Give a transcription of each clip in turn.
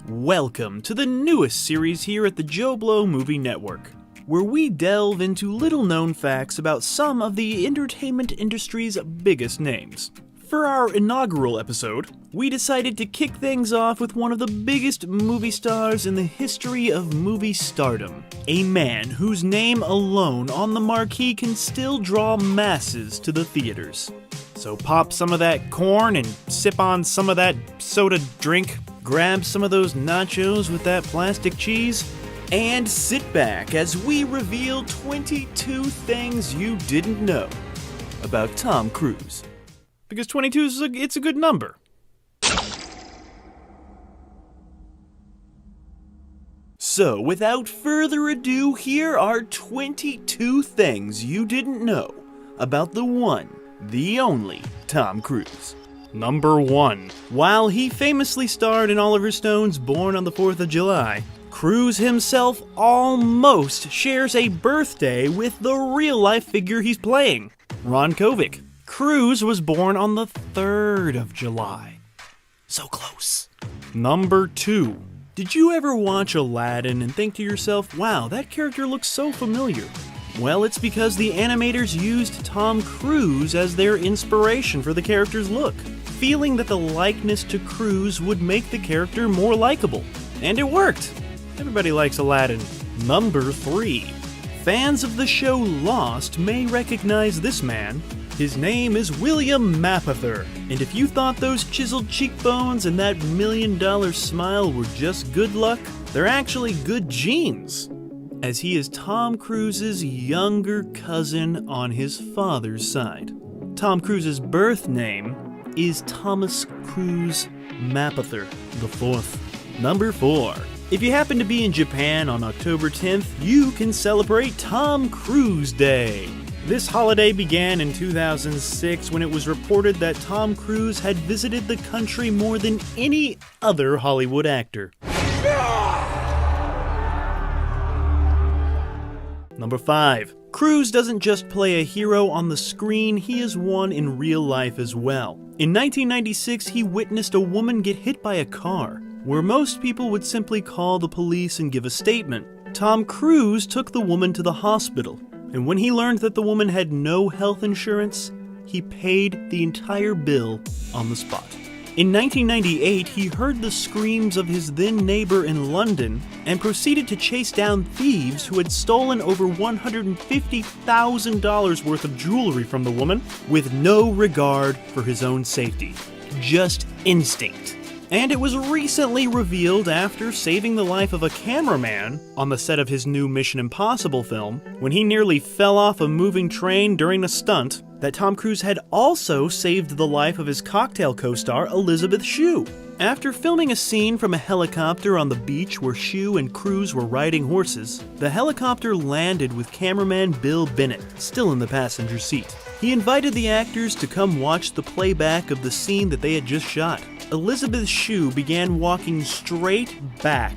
Welcome to the newest series here at the JoBlo Movie Network, where we delve into little-known facts about some of the entertainment industry's biggest names. For our inaugural episode, we decided to kick things off with one of the biggest movie stars in the history of movie stardom, a man whose name alone on the marquee can still draw masses to the theaters. So pop some of that corn and sip on some of that soda drink, grab some of those nachos with that plastic cheese, and sit back as we reveal 22 things you didn't know about Tom Cruise. Because 22 it's a good number. So, without further ado, here are 22 things you didn't know about the one, the only Tom Cruise. Number 1. While he famously starred in Oliver Stone's Born on the 4th of July, Cruise himself almost shares a birthday with the real-life figure he's playing, Ron Kovic. Cruise was born on the 3rd of July. So close. Number 2. Did you ever watch Aladdin and think to yourself, wow, that character looks so familiar? Well, it's because the animators used Tom Cruise as their inspiration for the character's look, feeling that the likeness to Cruise would make the character more likable. And it worked. Everybody likes Aladdin. Number 3. Fans of the show Lost may recognize this man. His name is William Mapother, and if you thought those chiseled cheekbones and that $1 million smile were just good luck, they're actually good genes, as he is Tom Cruise's younger cousin on his father's side. Tom Cruise's birth name is Thomas Cruise Mapother IV. Number 4. If you happen to be in Japan on October 10th, you can celebrate Tom Cruise Day. This holiday began in 2006 when it was reported that Tom Cruise had visited the country more than any other Hollywood actor. Number 5. Cruise doesn't just play a hero on the screen, he is one in real life as well. In 1996, he witnessed a woman get hit by a car, where most people would simply call the police and give a statement. Tom Cruise took the woman to the hospital, and when he learned that the woman had no health insurance, he paid the entire bill on the spot. In 1998, he heard the screams of his then neighbor in London and proceeded to chase down thieves who had stolen over $150,000 worth of jewelry from the woman with no regard for his own safety. Just instinct. And it was recently revealed after saving the life of a cameraman on the set of his new Mission Impossible film, when he nearly fell off a moving train during a stunt, that Tom Cruise had also saved the life of his cocktail co-star Elizabeth Shue. After filming a scene from a helicopter on the beach where Shue and Cruise were riding horses, the helicopter landed with cameraman Bill Bennett still in the passenger seat. He invited the actors to come watch the playback of the scene that they had just shot. Elizabeth Shue began walking straight back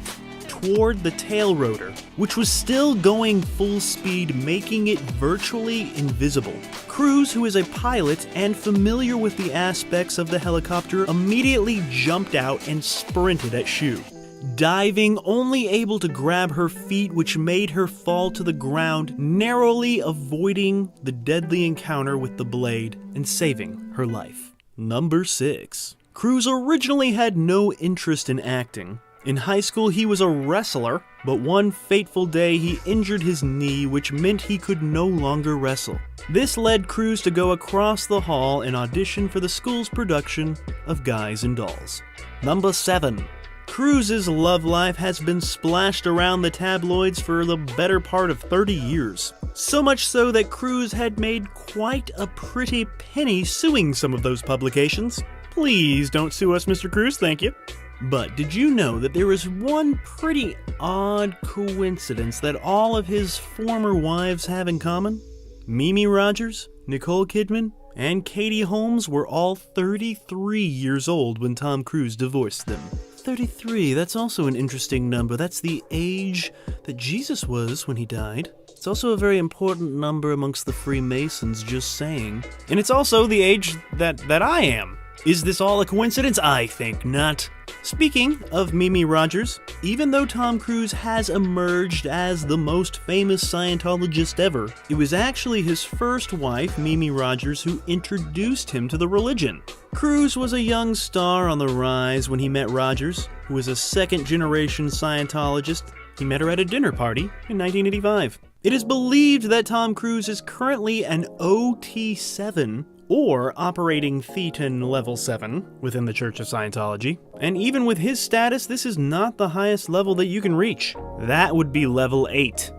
toward the tail rotor, which was still going full speed, making it virtually invisible. Cruise, who is a pilot and familiar with the aspects of the helicopter, immediately jumped out and sprinted at Shue, diving, only able to grab her feet, which made her fall to the ground, narrowly avoiding the deadly encounter with the blade and saving her life. Number 6. Cruise originally had no interest in acting. In high school, he was a wrestler, but one fateful day he injured his knee, which meant he could no longer wrestle. This led Cruise to go across the hall and audition for the school's production of Guys and Dolls. Number 7. Cruise's love life has been splashed around the tabloids for the better part of 30 years. So much so that Cruise had made quite a pretty penny suing some of those publications. Please don't sue us, Mr. Cruise, thank you. But did you know that there is one pretty odd coincidence that all of his former wives have in common? Mimi Rogers, Nicole Kidman, and Katie Holmes were all 33 years old when Tom Cruise divorced them. 33, that's also an interesting number. That's the age that Jesus was when he died. It's also a very important number amongst the Freemasons, just saying. And it's also the age that I am. Is this all a coincidence? I think not. Speaking of Mimi Rogers, even though Tom Cruise has emerged as the most famous Scientologist ever, it was actually his first wife, Mimi Rogers, who introduced him to the religion. Cruise was a young star on the rise when he met Rogers, who was a second-generation Scientologist. He met her at a dinner party in 1985. It is believed that Tom Cruise is currently an OT7, or operating Thetan Level 7, within the Church of Scientology. And even with his status, this is not the highest level that you can reach. That would be Level 8.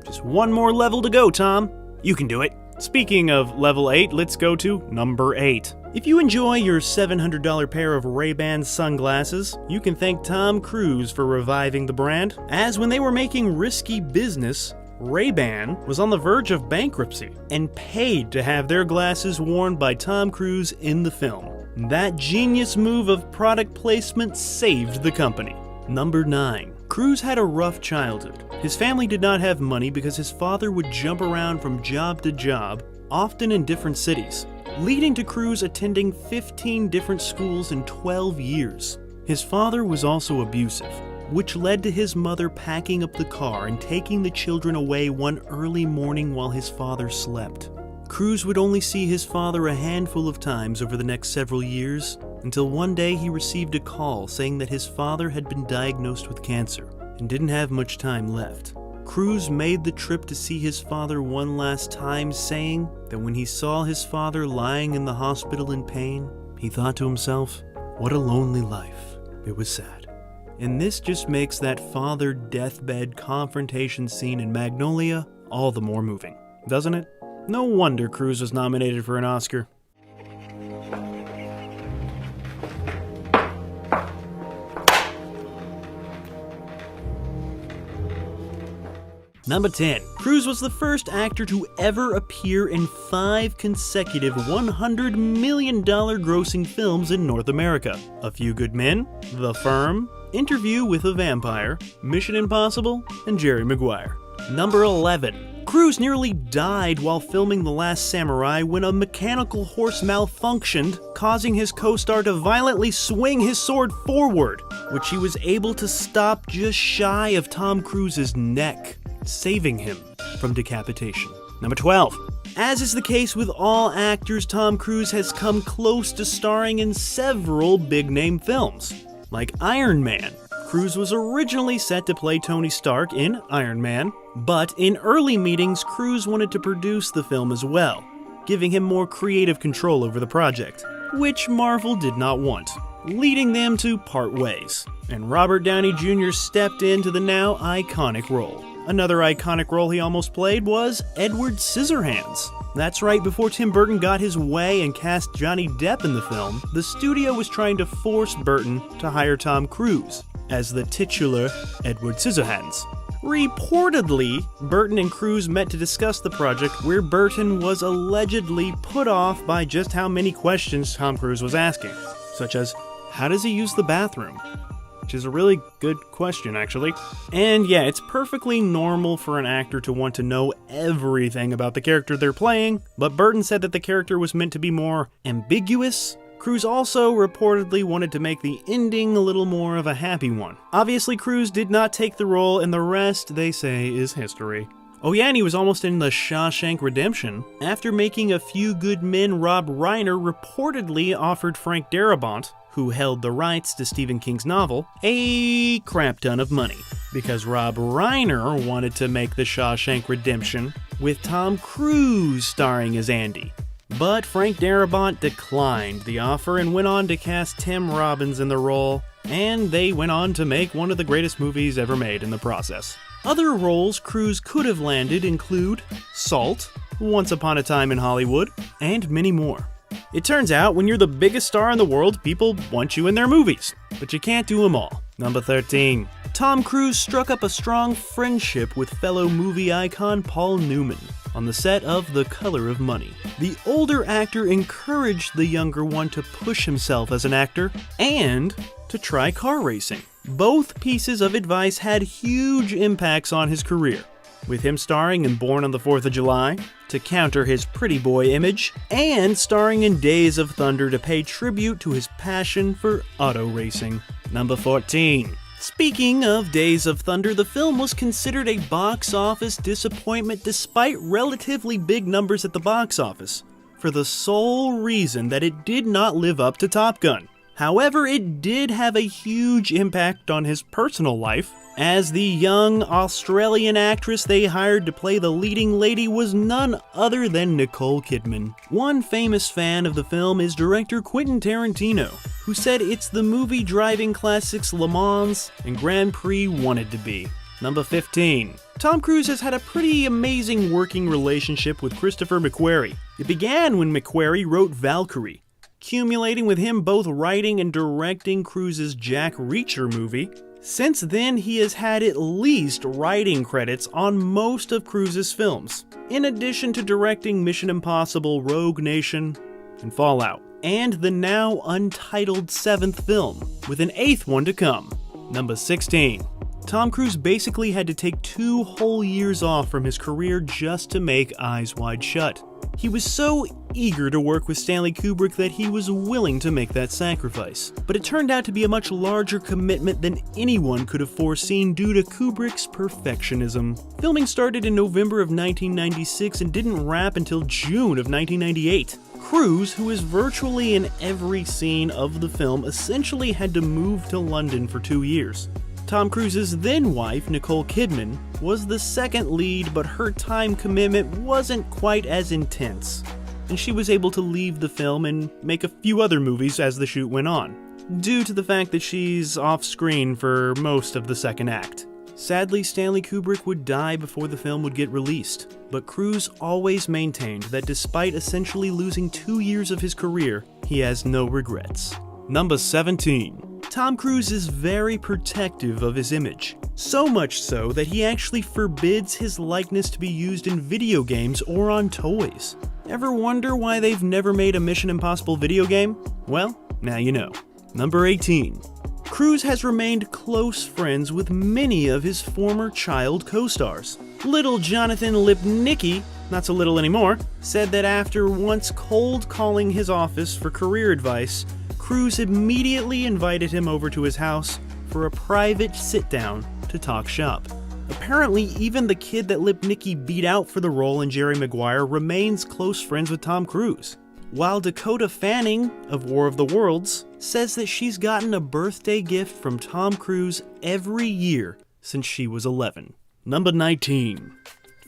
Just one more level to go, Tom. You can do it. Speaking of Level 8, let's go to number 8. If you enjoy your $700 pair of Ray-Ban sunglasses, you can thank Tom Cruise for reviving the brand, as when they were making risky business, Ray-Ban was on the verge of bankruptcy and paid to have their glasses worn by Tom Cruise in the film. That genius move of product placement saved the company. Number 9. Cruise had a rough childhood. His family did not have money because his father would jump around from job to job, often in different cities, leading to Cruise attending 15 different schools in 12 years. His father was also abusive, which led to his mother packing up the car and taking the children away one early morning while his father slept. Cruise would only see his father a handful of times over the next several years, until one day he received a call saying that his father had been diagnosed with cancer and didn't have much time left. Cruise made the trip to see his father one last time, saying that when he saw his father lying in the hospital in pain, he thought to himself, "What a lonely life." It was sad. And this just makes that father deathbed confrontation scene in Magnolia all the more moving, doesn't it? No wonder Cruise was nominated for an Oscar. Number 10. Cruise was the first actor to ever appear in 5 consecutive $100 million grossing films in North America. A Few Good Men, The Firm, Interview with a Vampire, Mission Impossible, and Jerry Maguire. Number 11. Cruise nearly died while filming The Last Samurai when a mechanical horse malfunctioned, causing his co-star to violently swing his sword forward, which he was able to stop just shy of Tom Cruise's neck, saving him from decapitation. Number 12. As is the case with all actors, Tom Cruise has come close to starring in several big-name films. Like Iron Man. Cruise was originally set to play Tony Stark in Iron Man, but in early meetings, Cruise wanted to produce the film as well, giving him more creative control over the project, which Marvel did not want, leading them to part ways, and Robert Downey Jr. stepped into the now iconic role. Another iconic role he almost played was Edward Scissorhands. That's right, before Tim Burton got his way and cast Johnny Depp in the film, the studio was trying to force Burton to hire Tom Cruise as the titular Edward Scissorhands. Reportedly, Burton and Cruise met to discuss the project, where Burton was allegedly put off by just how many questions Tom Cruise was asking, such as, how does he use the bathroom? Which is a really good question, actually. And yeah, it's perfectly normal for an actor to want to know everything about the character they're playing, but Burton said that the character was meant to be more ambiguous. Cruise also reportedly wanted to make the ending a little more of a happy one. Obviously, Cruise did not take the role, and the rest, they say, is history. Oh yeah, and he was almost in The Shawshank Redemption. After making A Few Good Men, Rob Reiner reportedly offered Frank Darabont, who held the rights to Stephen King's novel, a crap ton of money, because Rob Reiner wanted to make The Shawshank Redemption with Tom Cruise starring as Andy. But Frank Darabont declined the offer and went on to cast Tim Robbins in the role, and they went on to make one of the greatest movies ever made in the process. Other roles Cruise could have landed include Salt, Once Upon a Time in Hollywood, and many more. It turns out, when you're the biggest star in the world, people want you in their movies, but you can't do them all. Number 13. Tom Cruise struck up a strong friendship with fellow movie icon Paul Newman on the set of The Color of Money. The older actor encouraged the younger one to push himself as an actor and to try car racing. Both pieces of advice had huge impacts on his career. with him starring in Born on the 4th of July to counter his pretty boy image, and starring in Days of Thunder to pay tribute to his passion for auto racing. Number 14. Speaking of Days of Thunder, the film was considered a box office disappointment despite relatively big numbers at the box office, for the sole reason that it did not live up to Top Gun. However, it did have a huge impact on his personal life, as the young Australian actress they hired to play the leading lady was none other than Nicole Kidman. One famous fan of the film is director Quentin Tarantino, who said it's the movie driving classics Le Mans and Grand Prix wanted to be. Number 15. Tom Cruise has had a pretty amazing working relationship with Christopher McQuarrie. It began when McQuarrie wrote Valkyrie, culminating with him both writing and directing Cruise's Jack Reacher movie. Since then, he has had at least writing credits on most of Cruise's films, in addition to directing Mission Impossible, Rogue Nation, and Fallout, and the now untitled 7th film, with an 8th one to come. Number 16. Tom Cruise basically had to take 2 whole years off from his career just to make Eyes Wide Shut. He was so eager to work with Stanley Kubrick that he was willing to make that sacrifice. But it turned out to be a much larger commitment than anyone could have foreseen due to Kubrick's perfectionism. Filming started in November of 1996 and didn't wrap until June of 1998. Cruise, who is virtually in every scene of the film, essentially had to move to London for 2 years. Tom Cruise's then wife, Nicole Kidman, was the second lead, but her time commitment wasn't quite as intense, and she was able to leave the film and make a few other movies as the shoot went on, due to the fact that she's off-screen for most of the second act. Sadly, Stanley Kubrick would die before the film would get released, but Cruise always maintained that despite essentially losing 2 years of his career, he has no regrets. Number 17. Tom Cruise is very protective of his image, so much so that he actually forbids his likeness to be used in video games or on toys. Ever wonder why they've never made a Mission Impossible video game? Well, now you know. Number 18. Cruise has remained close friends with many of his former child co-stars. Little Jonathan Lipnicki, not so little anymore, said that after once cold calling his office for career advice, Cruise immediately invited him over to his house for a private sit-down to talk shop. Apparently, even the kid that Lipnicki beat out for the role in Jerry Maguire remains close friends with Tom Cruise. While Dakota Fanning of War of the Worlds says that she's gotten a birthday gift from Tom Cruise every year since she was 11. Number 19.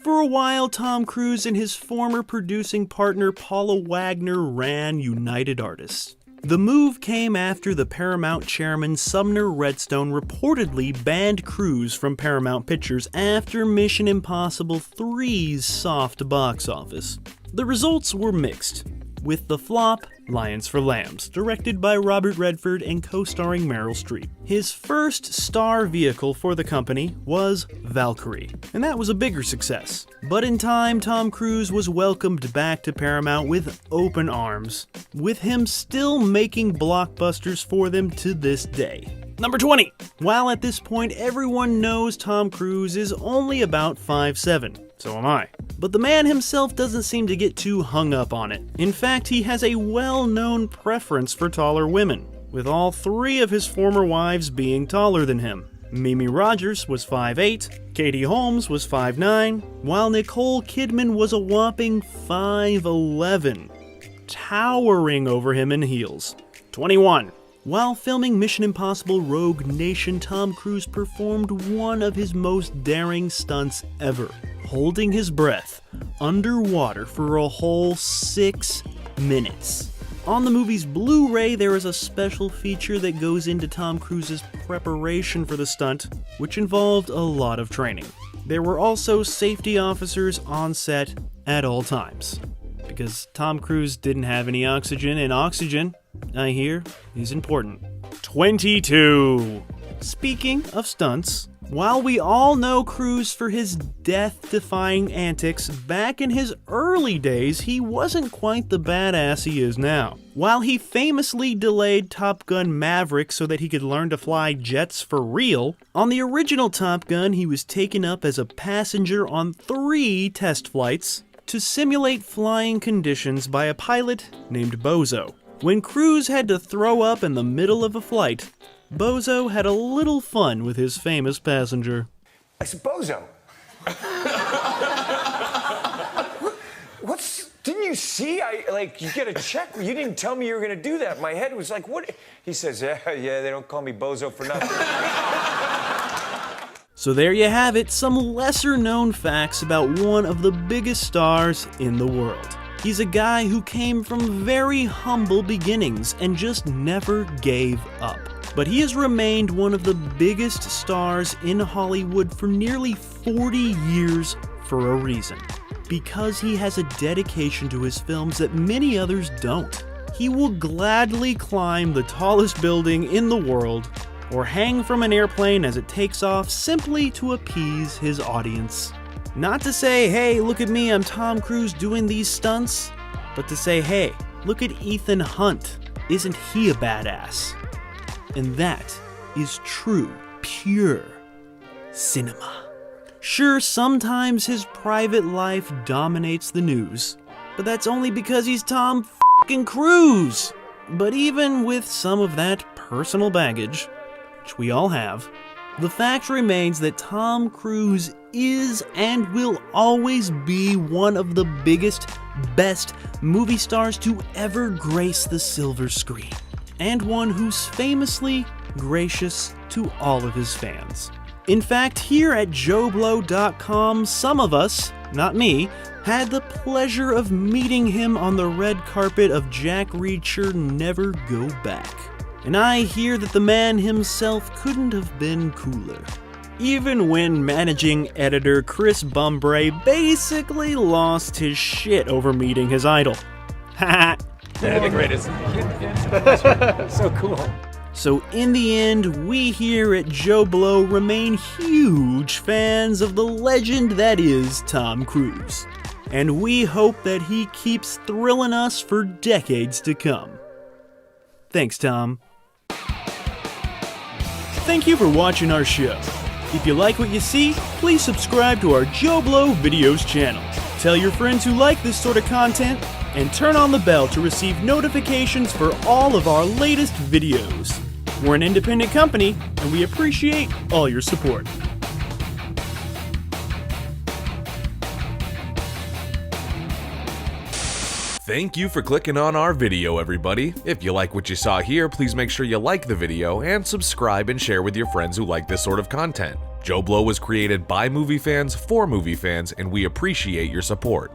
For a while, Tom Cruise and his former producing partner Paula Wagner ran United Artists. The move came after the Paramount chairman Sumner Redstone reportedly banned Cruise from Paramount Pictures after Mission Impossible 3's soft box office. The results were mixed, with the flop Lions for Lambs, directed by Robert Redford and co-starring Meryl Streep. His first star vehicle for the company was Valkyrie, and that was a bigger success. But in time, Tom Cruise was welcomed back to Paramount with open arms, with him still making blockbusters for them to this day. Number 20. While at this point everyone knows Tom Cruise is only about 5'7", so am I. But the man himself doesn't seem to get too hung up on it. In fact, he has a well-known preference for taller women, with all 3 of his former wives being taller than him. Mimi Rogers was 5'8", Katie Holmes was 5'9", while Nicole Kidman was a whopping 5'11", towering over him in heels. 21. While filming Mission Impossible Rogue Nation, Tom Cruise performed one of his most daring stunts ever, holding his breath underwater for a whole 6 minutes. On the movie's Blu-ray, there is a special feature that goes into Tom Cruise's preparation for the stunt, which involved a lot of training. There were also safety officers on set at all times, because Tom Cruise didn't have any oxygen, and oxygen, I hear, is important. 22. Speaking of stunts, while we all know Cruise for his death-defying antics, back in his early days, he wasn't quite the badass he is now. While he famously delayed Top Gun Maverick so that he could learn to fly jets for real, on the original Top Gun he was taken up as a passenger on 3 test flights to simulate flying conditions by a pilot named Bozo. When Cruz had to throw up in the middle of a flight, Bozo had a little fun with his famous passenger. I said, Bozo, didn't you see? You get a check. You didn't tell me you were going to do that. My head was like, what? He says, yeah, they don't call me Bozo for nothing. So there you have it, some lesser known facts about one of the biggest stars in the world. He's a guy who came from very humble beginnings and just never gave up. But he has remained one of the biggest stars in Hollywood for nearly 40 years for a reason. Because he has a dedication to his films that many others don't. He will gladly climb the tallest building in the world or hang from an airplane as it takes off simply to appease his audience. Not to say, hey, look at me, I'm Tom Cruise doing these stunts, but to say, hey, look at Ethan Hunt, isn't he a badass? And that is true, pure cinema. Sure, sometimes his private life dominates the news, but that's only because he's Tom f***ing Cruise. But even with some of that personal baggage, which we all have, the fact remains that Tom Cruise is and will always be one of the biggest, best movie stars to ever grace the silver screen, and one who's famously gracious to all of his fans. In fact, here at JoBlo.com, some of us, not me, had the pleasure of meeting him on the red carpet of Jack Reacher Never Go Back. And I hear that the man himself couldn't have been cooler. Even when managing editor Chris Bumbray basically lost his shit over meeting his idol. Haha. They're the greatest. So cool. So in the end, we here at JoBlo remain huge fans of the legend that is Tom Cruise. And we hope that he keeps thrilling us for decades to come. Thanks, Tom. Thank you for watching our show. If you like what you see, please subscribe to our JoBlo Videos channel. Tell your friends who like this sort of content, and turn on the bell to receive notifications for all of our latest videos. We're an independent company, and we appreciate all your support. Thank you for clicking on our video, everybody. If you like what you saw here, please make sure you like the video and subscribe and share with your friends who like this sort of content. JoBlo was created by movie fans for movie fans, and we appreciate your support.